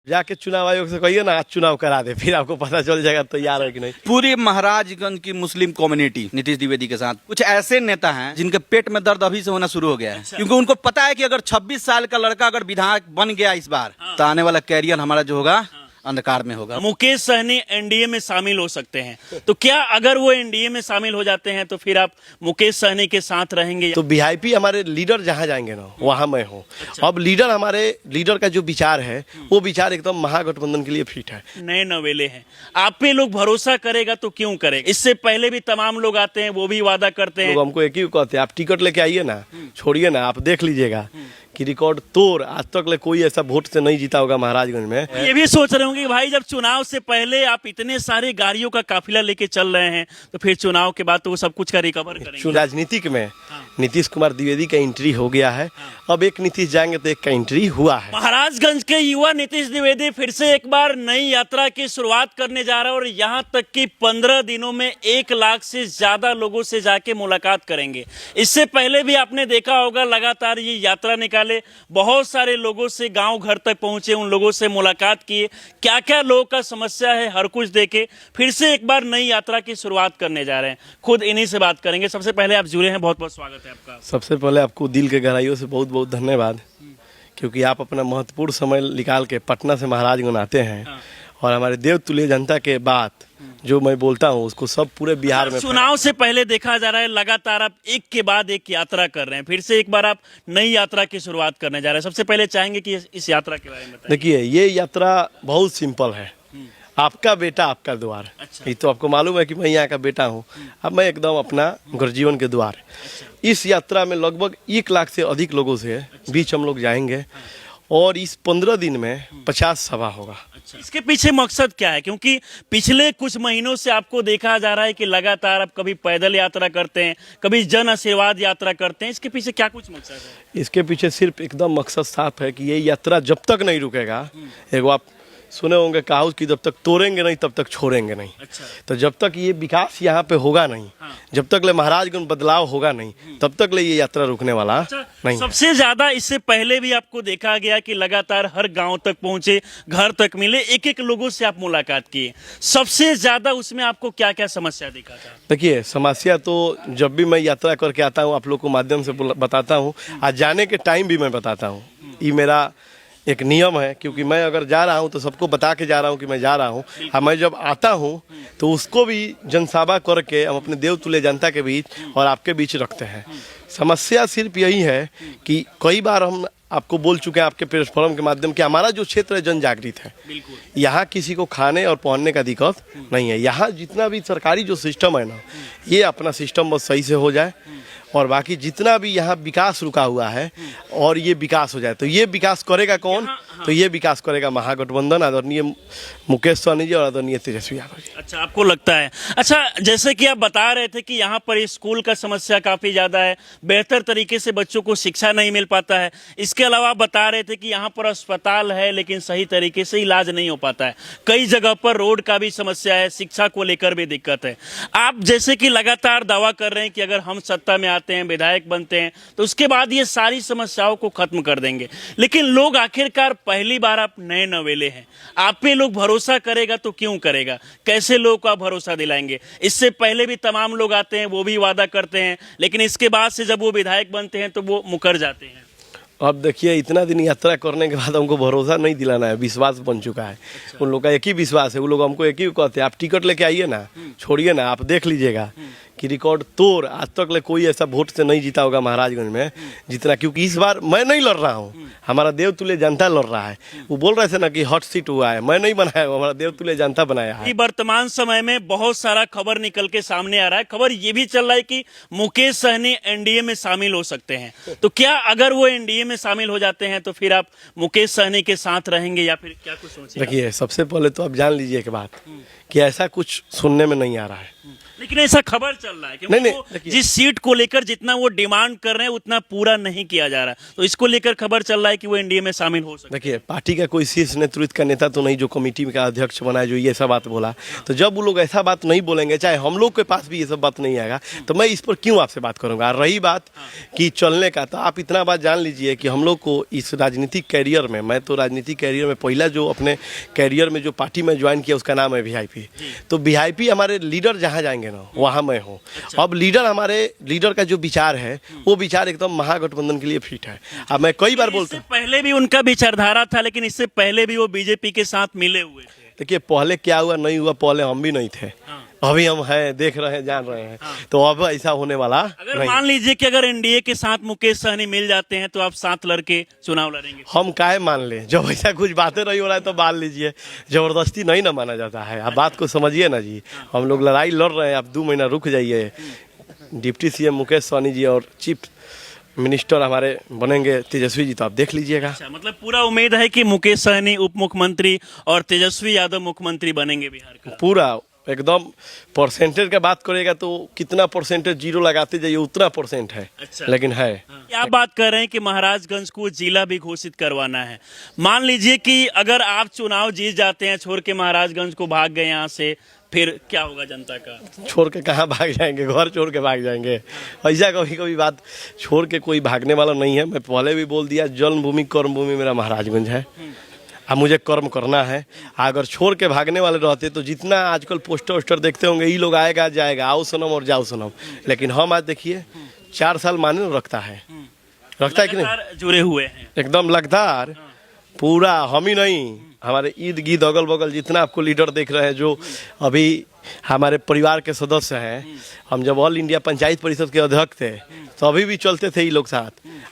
जाके चुनाव आयोग से कहिए ना आज चुनाव करा दे, फिर आपको पता चल जाएगा तैयार है कि नहीं। पूरी महाराजगंज की मुस्लिम कम्युनिटी नीतीश द्विवेदी के साथ, कुछ ऐसे नेता हैं जिनके पेट में दर्द अभी से होना शुरू हो गया है। क्योंकि उनको पता है कि अगर 26 साल का लड़का अगर विधायक बन गया इस बार, तो आने वाला कैरियर हमारा जो होगा अंधकार में होगा। मुकेश सहनी एनडीए में शामिल हो सकते हैं, तो क्या अगर वो एनडीए में शामिल हो जाते हैं तो फिर आप मुकेश सहनी के साथ रहेंगे? तो वीआईपी हमारे लीडर जहाँ जाएंगे ना वहाँ मैं हूँ। अब लीडर का जो विचार है वो विचार एकदम महागठबंधन के लिए फिट है। नए नवेले हैं, आप पे लोग भरोसा करेगा तो क्यों करेगा? इससे पहले भी तमाम लोग आते हैं, वो भी वादा करते हैं। लोग हमको एक ही कहते हैं, आप टिकट लेके आइए ना, छोड़िए ना, आप देख लीजिएगा कि रिकॉर्ड तोड़ आज तक ले कोई ऐसा वोट से नहीं जीता होगा महाराजगंज में। ये भी सोच रहे होंगे कि भाई जब चुनाव से पहले आप इतने सारे गाड़ियों का काफिला लेके चल रहे हैं, तो फिर चुनाव के बाद तो वो सब कुछ का रिकवर करेंगे। राजनीतिक में नीतीश कुमार द्विवेदी का एंट्री हो गया है, अब एक नीतीश जाएंगे तो एक का एंट्री हुआ है। महाराजगंज के युवा नीतीश द्विवेदी फिर से एक बार नई यात्रा की शुरुआत करने जा रहा है और यहाँ तक कि 15 दिनों में 1 लाख से ज्यादा लोगों से जाके मुलाकात करेंगे। इससे पहले भी आपने देखा होगा लगातार ये यात्रा निकाले, बहुत सारे लोगों से गांव घर तक पहुंचे, उन लोगों से मुलाकात किए, क्या क्या लोगों का समस्या है हर कुछ देखे, फिर से एक बार नई यात्रा की शुरुआत करने जा रहे हैं। खुद इन्हीं से बात करेंगे। सबसे पहले आप जुड़े हैं, बहुत बहुत स्वागत है आपका। सबसे पहले आपको दिल के गहराइयों से बहुत बहुत धन्यवाद, क्योंकि आप अपना महत्वपूर्ण समय निकाल के पटना से महाराजगंज आते हैं और हमारे देवतुल्य जनता के बात जो मैं बोलता हूँ उसको सब पूरे बिहार में। चुनाव से पहले देखा जा रहा है लगातार आप एक के बाद एक यात्रा कर रहे हैं, फिर से एक बार आप नई यात्रा की शुरुआत करने जा रहे हैं। सबसे पहले चाहेंगे कि इस यात्रा के बारे में बताइए। देखिए, ये यात्रा बहुत सिंपल है। आपका बेटा आपका द्वार। अच्छा। ये तो आपको मालूम है कि मैं यहाँ का बेटा हूँ। अब मैं एकदम अपना गर्जीवन के द्वार। इस यात्रा में लगभग 1 लाख से अधिक लोगों से बीच हम लोग जाएंगे और इस 15 दिन में 50 सभा होगा। इसके पीछे मकसद क्या है? क्योंकि पिछले कुछ महीनों से आपको देखा जा रहा है कि लगातार आप कभी पैदल यात्रा करते हैं, कभी जन आशीर्वाद यात्रा करते हैं, इसके पीछे क्या कुछ मकसद है? इसके पीछे सिर्फ एकदम मकसद साफ है कि ये यात्रा जब तक नहीं रुकेगा, एगो आप सुने होंगे कहावत कि जब तक तोड़ेंगे नहीं तब तक छोड़ेंगे नहीं। अच्छा। तो जब तक ये विकास यहाँ पे होगा नहीं, जब तक ले महाराजगंज बदलाव होगा नहीं, तब तक ले ये यात्रा रुकने वाला नहीं। सबसे ज्यादा इससे पहले भी आपको देखा गया कि लगातार हर गांव तक पहुंचे, घर तक मिले, एक एक लोगों से आप मुलाकात किए। सबसे ज्यादा उसमें आपको क्या क्या समस्या दिखा था? देखिए, समस्या तो जब भी मैं यात्रा करके आता हूँ आप लोग को माध्यम से बताता हूँ, आज जाने के टाइम भी मैं बताता हूँ। ये मेरा एक नियम है, क्योंकि मैं अगर जा रहा हूं तो सबको बता के जा रहा हूं कि मैं जा रहा हूं। और मैं जब आता हूं तो उसको भी जनसभा करके हम अपने देवतुल्य जनता के बीच और आपके बीच रखते हैं। समस्या सिर्फ यही है कि कई बार हम आपको बोल चुके हैं आपके प्लेटफॉर्म के माध्यम कि हमारा जो क्षेत्र है जन जागृत है। यहाँ किसी को खाने और पहनने का दिक्कत नहीं है। यहाँ जितना भी सरकारी जो सिस्टम है ना, ये अपना सिस्टम बस सही से हो जाए और बाकी जितना भी यहाँ विकास रुका हुआ है और ये विकास हो जाए। तो ये विकास करेगा कौन? तो ये विकास करेगा महागठबंधन, आदरणीय मुकेश सहनी जी और आदरणीय तेजस्वी यादव जी। अच्छा, आपको लगता है? अच्छा, जैसे कि आप बता रहे थे कि यहाँ पर स्कूल का समस्या काफी ज्यादा है, बेहतर तरीके से बच्चों को शिक्षा नहीं मिल पाता है। इसके अलावा आप बता रहे थे कि यहाँ पर अस्पताल है लेकिन सही तरीके से इलाज नहीं हो पाता है। कई जगह पर रोड का भी समस्या है, शिक्षा को लेकर भी दिक्कत है। आप जैसे कि लगातार दावा कर रहे हैं कि अगर हम सत्ता में आते हैं, विधायक बनते हैं, तो उसके बाद ये सारी समस्याओं को खत्म कर देंगे। लेकिन लोग आखिरकार पहली बार आप नए नवेले हैं, आप पे लोग भरोसा करेगा तो क्यों करेगा? कैसे लोगों का भरोसा दिलाएंगे? इससे पहले भी तमाम लोग आते हैं, वो भी वादा करते हैं, लेकिन इसके बाद से जब वो विधायक बनते हैं तो वो मुकर जाते हैं। अब देखिए, इतना दिन यात्रा करने के बाद हमको भरोसा नहीं दिलाना है, विश्वास बन चुका है। उन लोग का एक ही विश्वास है, वो लोग हमको एक ही कहते हैं, आप टिकट लेके आइए ना, छोड़िए ना, आप देख लीजिएगा कि रिकॉर्ड तोड़ आज तक ले कोई ऐसा वोट से नहीं जीता होगा महाराजगंज में जितना। क्योंकि इस बार मैं नहीं लड़ रहा हूँ, हमारा देवतुल्य जनता लड़ रहा है। वो बोल रहे थे ना कि हॉट सीट हुआ है, मैं नहीं बनाया, हमारा देवतुल्य जनता बनाया है। वर्तमान समय में बहुत सारा खबर निकल के सामने आ रहा है। खबर ये भी चल रहा है कि मुकेश सहनी एनडीए में शामिल हो सकते हैं, तो क्या अगर वो एनडीए में शामिल हो जाते हैं तो फिर आप मुकेश सहनी के साथ रहेंगे या फिर क्या कुछ सोचेंगे? देखिए, सबसे पहले तो आप जान लीजिए एक बात कि ऐसा कुछ सुनने में नहीं आ रहा है। लेकिन ऐसा खबर चल रहा है कि नहीं, नहीं, उनको देखिए। जिस सीट को लेकर जितना वो डिमांड कर रहे हैं उतना पूरा नहीं किया जा रहा, तो इसको लेकर खबर चल रहा है कि वो एनडीए में शामिल हो सकते देखिए, पार्टी का कोई शीर्ष नेतृत्व का नेता तो नहीं जो कमेटी का अध्यक्ष बना है, जो ये सब बात बोला। तो जब वो लोग ऐसा बात नहीं बोलेंगे, चाहे हम लोग के पास भी ये सब बात नहीं आएगा, तो मैं इस पर क्यों आपसे बात करूंगा। और रही बात कि चलने का, तो आप इतना बात जान लीजिए कि हम लोग को इस राजनीतिक कैरियर में, मैं तो राजनीतिक कैरियर में पहला जो अपने कैरियर में जो पार्टी में ज्वाइन किया उसका नाम है वीआईपी। तो वीआईपी हमारे लीडर जहाँ जाएंगे ना वहाँ मैं हूँ। अब लीडर का जो विचार है वो विचार एकदम महागठबंधन के लिए फिट है। अब मैं कई बार बोलता इससे पहले भी उनका विचारधारा था, लेकिन इससे पहले भी वो बीजेपी के साथ मिले हुए थे। देखिए, पहले क्या हुआ नहीं हुआ, पहले हम भी नहीं थे, अभी हम हैं, देख रहे हैं, जान रहे हैं। तो अब ऐसा होने वाला अगर नहीं। मान लीजिए कि अगर एनडीए के साथ मुकेश सहनी मिल जाते हैं तो आप साथ लड़के चुनाव लड़ेंगे? हम काहे मान लें, जब ऐसा कुछ बातें नहीं हो रहा है तो मान लीजिए। जबरदस्ती नहीं ना माना जाता है। आप बात को समझिए ना जी, हम लोग लड़ाई लड़ रहे हैं, आप 2 महीना रुक जाइए। डिप्टी सीएम मुकेश सहनी जी और चीफ मिनिस्टर हमारे बनेंगे तेजस्वी जी, तो आप देख लीजिएगा। अच्छा, मतलब पूरा उम्मीद है कि मुकेश सहनी उप मुख्यमंत्री और तेजस्वी यादव मुख्यमंत्री बनेंगे बिहार का? पूरा एकदम परसेंटेज का बात करेगा तो कितना परसेंटेज जीरो लगाते जाइए उतना परसेंट है। अच्छा। लेकिन है आप बात कर रहे हैं कि महाराजगंज को जिला भी घोषित करवाना है। मान लीजिए कि अगर आप चुनाव जीत जाते हैं, छोड़ के महाराजगंज को भाग गए यहाँ से, फिर क्या होगा जनता का? छोड़ के कहाँ भाग जाएंगे, घर छोड़ के भाग जाएंगे। ऐसा कभी कभी बात छोड़ के कोई भागने वाला नहीं है। मैं पहले भी बोल दिया, जन्मभूमि कर्मभूमि मेरा महाराजगंज है। अब मुझे कर्म करना है। अगर छोड़ के भागने वाले रहते तो जितना आजकल पोस्टर वोस्टर देखते होंगे, ये लोग आएगा जाएगा, आओ सनम और जाओ सनम। लेकिन हम आज देखिए 4 साल माने रखता है कि नहीं, लगातार जुड़े हुए हैं। एकदम लगातार पूरा। हम ही नहीं, हमारे इर्द गिर्द अगल बगल जितना आपको लीडर देख रहे हैं जो अभी हमारे परिवार के सदस्य हैं। हम जब ऑल इंडिया पंचायत परिषद के अध्यक्ष थे तो अभी भी चलते थे ये लोग साथ।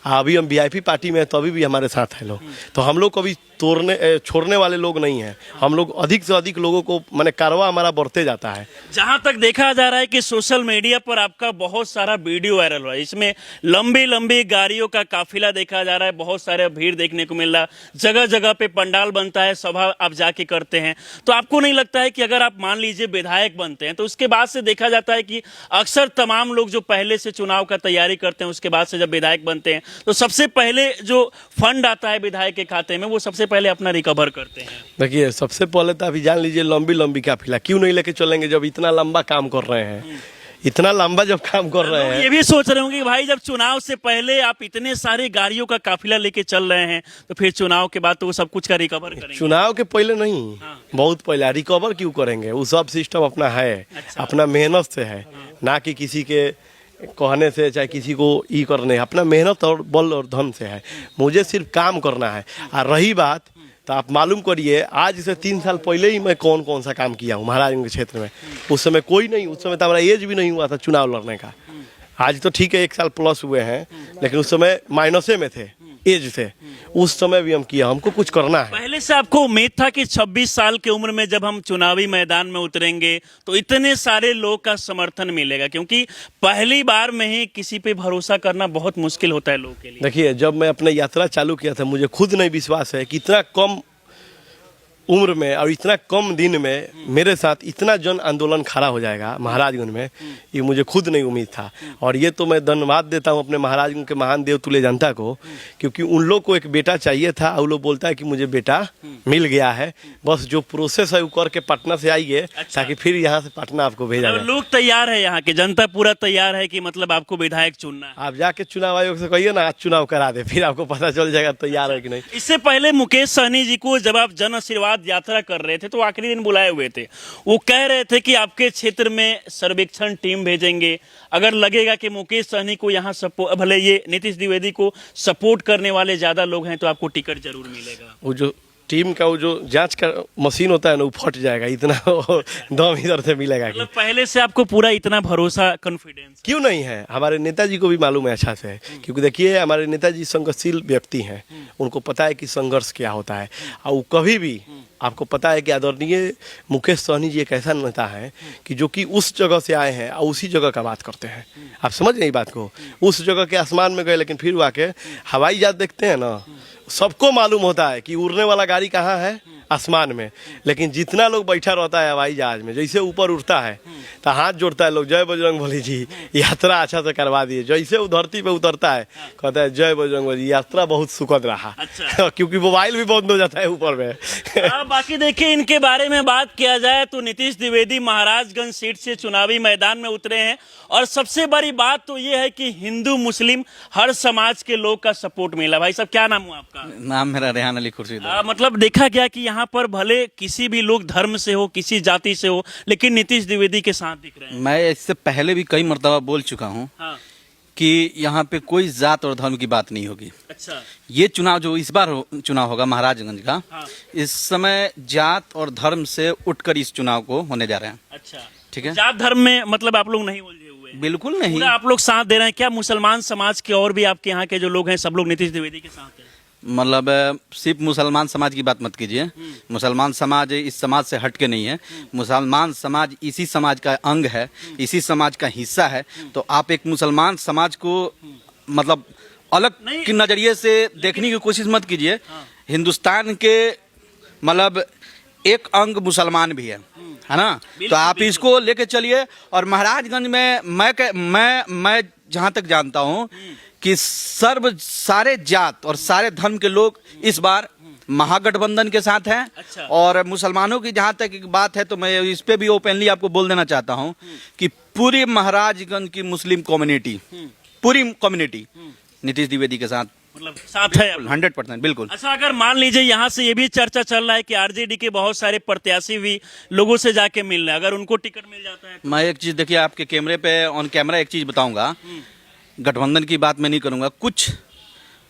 अभी हम वीआईपी पार्टी में हैं तो अभी भी हमारे साथ है लोग। तो हम लोग कभी छोड़ने वाले लोग नहीं हैं। हम लोग अधिक से अधिक लोगों को, माने कारवा हमारा बढ़ते जाता है। जहां तक देखा जा रहा है कि सोशल मीडिया पर आपका बहुत सारा वीडियो वायरल हुआ है, इसमें लंबी लंबी गाड़ियों का काफिला देखा जा रहा है, बहुत सारे भीड़ देखने को मिल रहा है, जगह जगह पे पंडाल बनता है, सभा आप जाके करते हैं। तो आपको नहीं लगता है कि अगर आप मान लीजिए विधायक बनते हैं तो उसके बाद से देखा जाता है कि अक्सर तमाम लोग जो पहले से चुनाव का तैयारी करते हैं उसके बाद से जब विधायक बनते हैं तो सबसे पहले जो फंड आता है विधायक के खाते में वो सबसे पहले अपना रिकवर करते हैं? देखिए, सबसे पहले तो अभी जान लीजिए लंबी लंबी काफिला क्यों नहीं लेके चलेंगे जब इतना लंबा काम कर रहे हैं। इतना लंबा जब काम कर रहे हैं, ये भी सोच रहे होंगे कि भाई जब चुनाव से पहले आप इतने सारे गाड़ियों का काफिला लेके चल रहे हैं तो फिर चुनाव के बाद तो वो सब कुछ का रिकवर करेंगे। चुनाव के पहले नहीं, बहुत पहले रिकवर क्यों करेंगे। वो सब सिस्टम अपना है, अपना मेहनत से है, ना कि किसी के कहने से, चाहे किसी को ई करने। अपना मेहनत और बल और धन से है। मुझे सिर्फ काम करना है। और रही बात, तो आप मालूम करिए आज से 3 साल पहले ही मैं कौन कौन सा काम किया हूँ महाराजगंज के क्षेत्र में। उस समय कोई नहीं, उस समय तो हमारा एज भी नहीं हुआ था चुनाव लड़ने का। आज तो ठीक है 1 साल प्लस हुए हैं, लेकिन उस समय माइनसे में थे एज से। उस समय भी हम किया, हमको कुछ करना है। पहले से आपको उम्मीद था कि 26 साल की उम्र में जब हम चुनावी मैदान में उतरेंगे तो इतने सारे लोग का समर्थन मिलेगा? क्योंकि पहली बार में ही किसी पे भरोसा करना बहुत मुश्किल होता है लोगों के लिए। देखिए, जब मैं अपना यात्रा चालू किया था मुझे खुद नहीं विश्वास है कि इतना कम उम्र में और इतना कम दिन में मेरे साथ इतना जन आंदोलन खड़ा हो जाएगा महाराजगंज में, ये मुझे खुद नहीं उम्मीद था। और ये तो मैं धन्यवाद देता हूँ अपने महाराजगंज के महान देव तुल्य जनता को, क्योंकि उन लोग को एक बेटा चाहिए था और लोग बोलता है कि मुझे बेटा मिल गया है। बस जो प्रोसेस है वो करके पटना से आइए, ताकि फिर यहाँ से पटना आपको भेजा जाए। लोग तैयार है, यहाँ की जनता पूरा तैयार है कि मतलब आपको विधायक चुनना है। आप जाके चुनाव आयोग से कहिए ना आज चुनाव करा दे, फिर आपको पता चल जाएगा तैयार है कि नहीं। इससे पहले मुकेश सहनी जी को जब आप जन आशीर्वाद यात्रा कर रहे थे तो आखिरी दिन बुलाए हुए थे, वो कह रहे थे कि आपके क्षेत्र में सर्वेक्षण टीम भेजेंगे, अगर लगेगा कि मुकेश सहनी को यहाँ सपोर्ट, भले ये नीतीश द्विवेदी को सपोर्ट करने वाले ज्यादा लोग हैं तो आपको टिकट जरूर मिलेगा। वो जो टीम का वो जो जांच का मशीन होता है ना, वो फट जाएगा, इतना दम इधर से मिलेगा कि। मतलब पहले से आपको पूरा इतना भरोसा, कॉन्फिडेंस क्यों नहीं है। हमारे नेताजी को भी मालूम है अच्छा से, क्योंकि देखिए हमारे नेताजी संघर्षशील व्यक्ति हैं, उनको पता है कि संघर्ष क्या होता है। और वो कभी भी, आपको पता है कि आदरणीय मुकेश सहनी जी एक ऐसा नेता है कि जो कि उस जगह से आए हैं और उसी जगह का बात करते हैं। आप समझ गए बात को, उस जगह के आसमान में गए लेकिन फिर आके हवाई जहाज देखते हैं ना, सबको मालूम होता है कि उड़ने वाला गाड़ी कहाँ है आसमान में, लेकिन जितना लोग बैठा रहता है हवाई जहाज में, जैसे ऊपर उठता है तो हाथ जोड़ता है लोग, जय बजरंग बली जी, यात्रा अच्छा से करवा दिए। जैसे वो धरती पे उतरता है कहता है जय बजरंग बली, यात्रा बहुत सुखद रहा। अच्छा। क्योंकि मोबाइल भी बंद हो जाता है ऊपर में। बाकी देखिए, इनके बारे में बात किया जाए तो नीतीश द्विवेदी महाराजगंज सीट से चुनावी मैदान में उतरे हैं, और सबसे बड़ी बात तो ये है कि हिंदू मुस्लिम हर समाज के लोग का सपोर्ट मिला। भाई साहब, क्या नाम हुआ आपका? नाम मेरा रेहान अली खुर्शीद है। मतलब देखा गया कि यहाँ पर भले किसी भी लोग धर्म से हो, किसी जाति से हो, लेकिन नीतीश द्विवेदी के साथ दिख रहे हैं। मैं इससे पहले भी कई मर्तबा बोल चुका हूँ हाँ। कि यहाँ पे कोई जात और धर्म की बात नहीं होगी। अच्छा। ये चुनाव जो इस बार चुनाव होगा महाराजगंज का, हाँ। इस समय जात और धर्म से उठकर इस चुनाव को होने जा रहे हैं। अच्छा, ठीक है। जात धर्म में मतलब आप लोग नहीं उलझे हुए हैं? बिल्कुल नहीं। पूरा आप लोग साथ दे रहे हैं क्या? मुसलमान समाज के और भी आपके यहाँ के जो लोग हैं सब लोग नीतीश द्विवेदी के साथ हैं? मतलब सिर्फ मुसलमान समाज की बात मत कीजिए। मुसलमान समाज इस समाज से हटके नहीं है। मुसलमान समाज इसी समाज का अंग है, इसी समाज का हिस्सा है। तो आप एक मुसलमान समाज को मतलब अलग के नजरिए से देखने की कोशिश मत कीजिए। हिंदुस्तान के मतलब एक अंग मुसलमान भी है ना? तो आप इसको लेके चलिए। और महाराजगंज में मैं जहां तक जानता हूं कि सारे जात और सारे धर्म के लोग इस बार महागठबंधन के साथ हैं। अच्छा। और मुसलमानों की जहां तक एक बात है तो मैं इस पे भी ओपनली आपको बोल देना चाहता हूं कि पूरी महाराजगंज की मुस्लिम कम्युनिटी, पूरी कम्युनिटी नीतीश द्विवेदी के साथ मतलब साथ है 100%। बिल्कुल। अच्छा, अगर मान लीजिए यहाँ से ये भी चर्चा चल रहा है कि आरजेडी के बहुत सारे प्रत्याशी भी लोगों से जाके मिल रहे हैं, अगर उनको टिकट मिल जाता है तो? मैं एक चीज देखिए, आपके कैमरे पे ऑन कैमरा एक चीज बताऊंगा। गठबंधन की बात मैं नहीं करूंगा। कुछ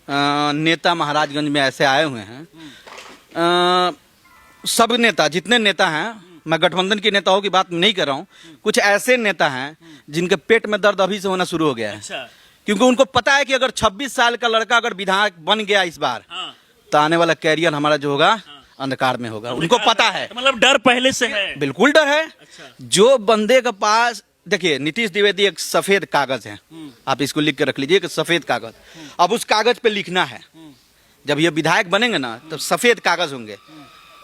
नेता महाराजगंज में ऐसे आए हुए हैं, सब नेता जितने नेता हैं, मैं गठबंधन के नेताओं की बात नहीं कर रहा हूं, कुछ ऐसे नेता हैं जिनके पेट में दर्द अभी से होना शुरू हो गया है। अच्छा। क्योंकि उनको पता है कि अगर 26 साल का लड़का अगर विधायक बन गया इस बार, हाँ। तो आने वाला कैरियर हमारा जो होगा अंधकार में होगा। उनको पता है, मतलब डर पहले से है। बिल्कुल डर है। अच्छा। जो बंदे के पास, देखिए नीतीश द्विवेदी एक सफेद कागज है, आप इसको लिख के रख लीजिए, एक सफेद कागज। अब उस कागज पे लिखना है, जब ये विधायक बनेंगे ना तो सफेद कागज होंगे।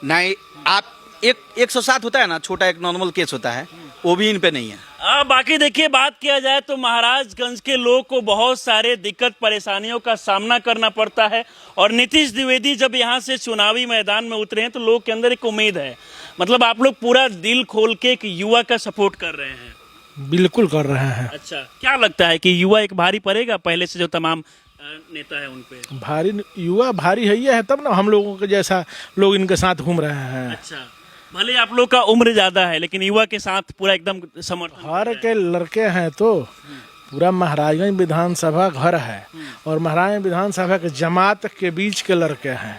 नहीं, आप 107 होता है ना, छोटा एक नॉर्मल केस होता है, वो भी इन पे नहीं है। बाकी देखिए, बात किया जाए तो महाराजगंज के लोग को बहुत सारे दिक्कत परेशानियों का सामना करना पड़ता है, और नीतीश द्विवेदी जब यहाँ से चुनावी मैदान में उतरे हैं तो लोग के अंदर एक उम्मीद है। मतलब आप लोग पूरा दिल खोल के एक युवा का सपोर्ट कर रहे हैं? बिल्कुल कर रहे हैं। अच्छा, क्या लगता है कि युवा एक भारी पड़ेगा पहले से जो तमाम नेता है उन पे? भारी युवा भारी है तब ना हम लोगों के जैसा लोग इनके साथ घूम रहे हैं। अच्छा, भले आप लोग का उम्र ज्यादा है लेकिन युवा के साथ पूरा एकदम समर्थन। हर के लड़के हैं तो पूरा महाराजगंज विधानसभा घर है, और महाराजगंज विधानसभा के जमात के बीच के लड़के हैं,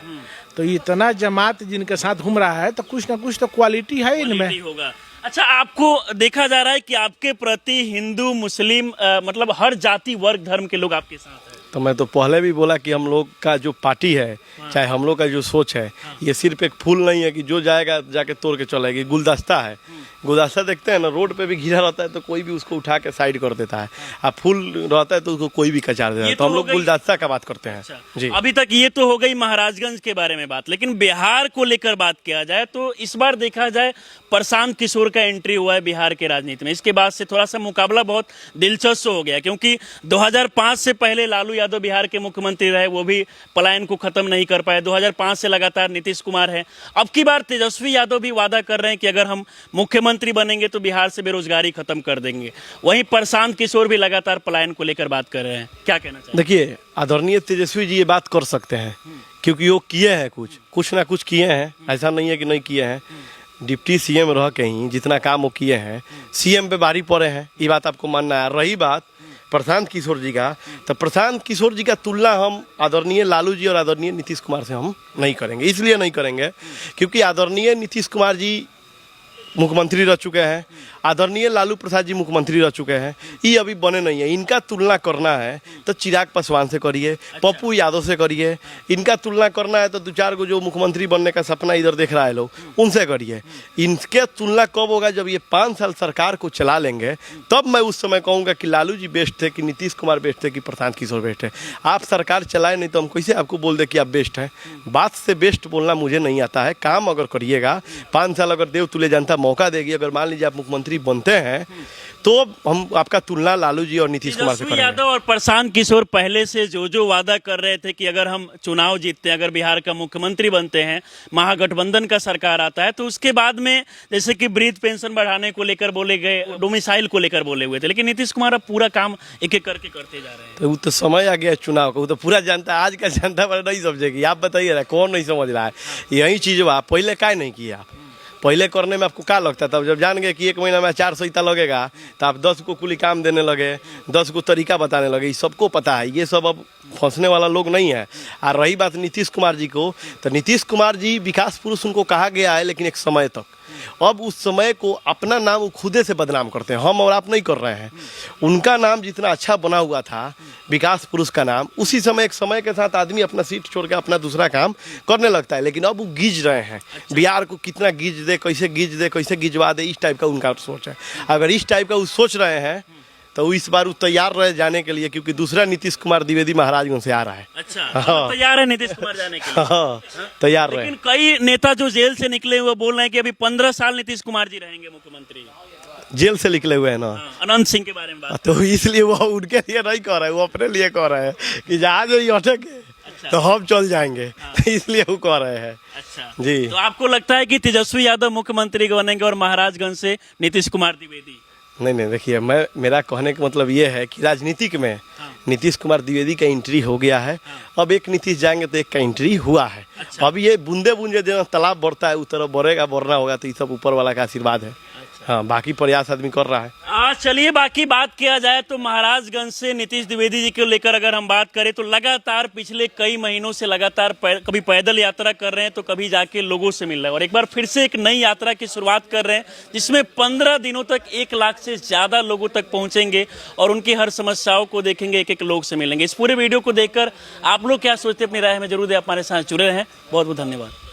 तो इतना जमात जिनके साथ घूम रहा है तो कुछ ना कुछ तो क्वालिटी है इनमें। होगा। अच्छा, आपको देखा जा रहा है कि आपके प्रति हिंदू मुस्लिम मतलब हर जाति वर्ग धर्म के लोग आपके साथ हैं। तो मैं तो पहले भी बोला कि हम लोग का जो पार्टी है, चाहे हम लोग का जो सोच है, ये सिर्फ एक फूल नहीं है कि जो जाएगा जाके तोड़ के चलेगी। गुलदस्ता है। गुलदस्ता देखते हैं ना, रोड पे भी घिरा रहता है तो कोई भी उसको उठा के साइड कर देता है, और फूल रहता है तो उसको कोई भी कचार देता है। तो हम लोग गुलदस्ता का बात करते हैं। अच्छा। जी, अभी तक ये तो हो गई महाराजगंज के बारे में बात, लेकिन बिहार को लेकर बात किया जाए तो इस बार देखा जाए प्रशांत किशोर का एंट्री हुआ है बिहार के राजनीति में। इसके बाद से थोड़ा सा मुकाबला बहुत दिलचस्प हो गया, क्योंकि 2005 से पहले लालू यादव बिहार के मुख्यमंत्री रहे, वो भी पलायन को खत्म नहीं कर पाए। 2005 से लगातार नीतीश कुमार है। अब की बार तेजस्वी यादव भी वादा कर रहे हैं कि अगर हम मुख्यमंत्री बनेंगे तो बिहार से बेरोजगारी खत्म कर देंगे। वहीं प्रशांत किशोर भी लगातार पलायन को लेकर बात कर रहे हैं। क्या कहना चाहिए? देखिए, आदरणीय तेजस्वी जी ये बात कर सकते हैं क्योंकि वो किए हैं, कुछ ना कुछ किए हैं, ऐसा नहीं है कि नहीं किए हैं। डिप्टी सीएम रह के ही जितना काम वो किए हैं, सीएम पे भारी पड़े हैं, ये बात आपको मानना है। रही बात प्रशांत किशोर जी का, तो प्रशांत किशोर जी का तुलना हम आदरणीय लालू जी और आदरणीय नीतीश कुमार से हम नहीं करेंगे। इसलिए नहीं करेंगे क्योंकि आदरणीय नीतीश कुमार जी मुख्यमंत्री रह चुके हैं, आदरणीय लालू प्रसाद जी मुख्यमंत्री रह चुके हैं, ये अभी बने नहीं है। इनका तुलना करना है तो चिराग पासवान से करिए, पप्पू यादव से करिए। इनका तुलना करना है तो 2-4 गो जो मुख्यमंत्री बनने का सपना इधर देख रहा है लोग, उनसे करिए। इनके तुलना कब होगा? जब ये 5 साल सरकार को चला लेंगे, तब मैं उस समय कहूँगा कि लालू जी बेस्ट थे, कि नीतीश कुमार बेस्ट थे, कि प्रशांत किशोर बेस्ट है। आप सरकार चलाए नहीं तो हम कैसे आपको बोल दे कि आप बेस्ट हैं? बात से बेस्ट बोलना मुझे नहीं आता है। काम अगर करिएगा, 5 साल अगर देव तुल्य जनता मौका देगी, अगर मान लीजिए आप मुख्यमंत्री बनते हैं, तो हम आपका तुलना लालू जी और नीतीश कुमार से तेजस्वी करेंगे। यादव और प्रशांत किशोर पहले से जो वादा कर रहे थे कि अगर हम चुनाव जीतते हैं, अगर बिहार का मुख्यमंत्री बनते हैं, महागठबंधन का सरकार आता है, तो उसके बाद में जैसे कि वृद्ध पेंशन बढ़ाने को लेकर बोले गए, डोमिसाइल को लेकर बोले हुए थे, लेकिन नीतीश कुमार अब पूरा काम एक एक करके करते जा रहे हैं। तो वो तो समय आ गया है चुनाव का, वो तो पूरा जनता, आज का जनता पर नहीं समझेगी। आप बताइए ना, कौन नहीं समझ रहा है? यही चीज़ बा, पहले काय नहीं किया आप? पहले करने में आपको क्या लगता था? जब जान गए कि 1 महीना में 400 इतना लगेगा, तो आप 10 को कुली काम देने लगे, 10 को तरीका बताने लगे। ये सबको पता है, ये सब अब फंसने वाला लोग नहीं है। और रही बात नीतीश कुमार जी को, तो नीतीश कुमार जी विकास पुरुष उनको कहा गया है, लेकिन एक समय तक। अब उस समय को अपना नाम वो खुदे से बदनाम करते हैं, हम और आप नहीं कर रहे हैं। उनका नाम जितना अच्छा बना हुआ था, विकास पुरुष का नाम, उसी समय एक समय के साथ आदमी अपना सीट छोड़ के अपना दूसरा काम करने लगता है। लेकिन अब वो गीज रहे हैं, बिहार को कितना गीज दे, कैसे गिजवा दे, इस टाइप का उनका सोच है। अगर इस टाइप का वो सोच रहे हैं तो वो इस बार वो तैयार रहे जाने के लिए, क्योंकि दूसरा नीतीश कुमार द्विवेदी महाराजगंज से आ रहा है। अच्छा, तो तैयार है नीतीश कुमार जाने के लिए? हाँ, तैयार रहे। लेकिन कई नेता जो जेल से निकले हुए बोल रहे हैं कि अभी 15 साल नीतीश कुमार जी रहेंगे मुख्यमंत्री। जेल से निकले हुए हैं ना, अनंत सिंह के बारे में बात। तो इसलिए वो उनके लिए नहीं कह रहे हैं, वो अपने लिए कह रहे हैं कि जहाँ जो ये अटके तो हम चल जाएंगे, तो इसलिए वो कह रहे हैं। अच्छा जी। तो आपको लगता है कि तेजस्वी यादव मुख्यमंत्री बनेंगे और महाराजगंज से नीतीश कुमार द्विवेदी? नहीं, देखिए, मेरा कहने का मतलब ये है कि राजनीतिक में नीतीश कुमार द्विवेदी का एंट्री हो गया है। अब एक नीतीश जाएंगे तो एक का एंट्री हुआ है। अब ये बूंदे बूंदे जो तालाब बढ़ता है उस तरफ बढ़ना होगा, तो ये सब ऊपर वाला का आशीर्वाद है। हाँ, बाकी प्रयास आदमी कर रहा है। चलिए, बाकी बात किया जाए तो महाराजगंज से नीतीश द्विवेदी जी को लेकर अगर हम बात करें तो लगातार पिछले कई महीनों से लगातार कभी पैदल यात्रा कर रहे हैं तो कभी जाके लोगों से मिल रहे हैं, और एक बार फिर से एक नई यात्रा की शुरुआत कर रहे हैं, जिसमें 15 दिनों तक 1 लाख से ज्यादा लोगों तक पहुंचेंगे और उनकी हर समस्याओं को देखेंगे, एक एक लोग से मिलेंगे। इस पूरे वीडियो को देखकर आप लोग क्या सोचते हैं, अपनी राय में जरूर दें। आप हमारे साथ जुड़े रहें। बहुत बहुत धन्यवाद।